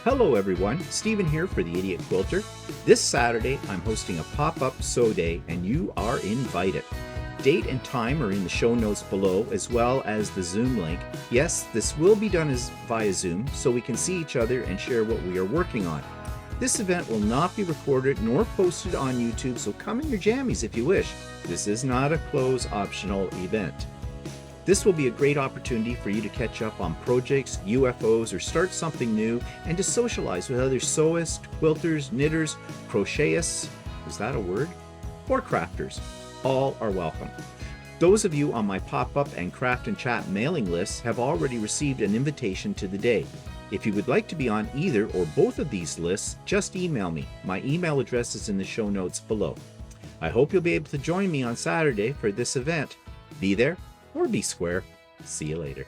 Hello everyone, Stephen here for the Idiot Quilter. This Saturday I'm hosting a pop-up sew day and you are invited. Date and time are in the show notes below as well as the Zoom link. Yes, this will be done via Zoom so we can see each other and share what we are working on. This event will not be recorded nor posted on YouTube, so come in your jammies if you wish. This is not a close optional event. This will be a great opportunity for you to catch up on projects, UFOs, or start something new, and to socialize with other sewists, quilters, knitters, crochettists, is that a word? Or crafters. All are welcome. Those of you on my pop-up and craft and chat mailing lists have already received an invitation to the day. If you would like to be on either or both of these lists, just email me. My email address is in the show notes below. I hope you'll be able to join me on Saturday for this event. Be there or be square. See you later.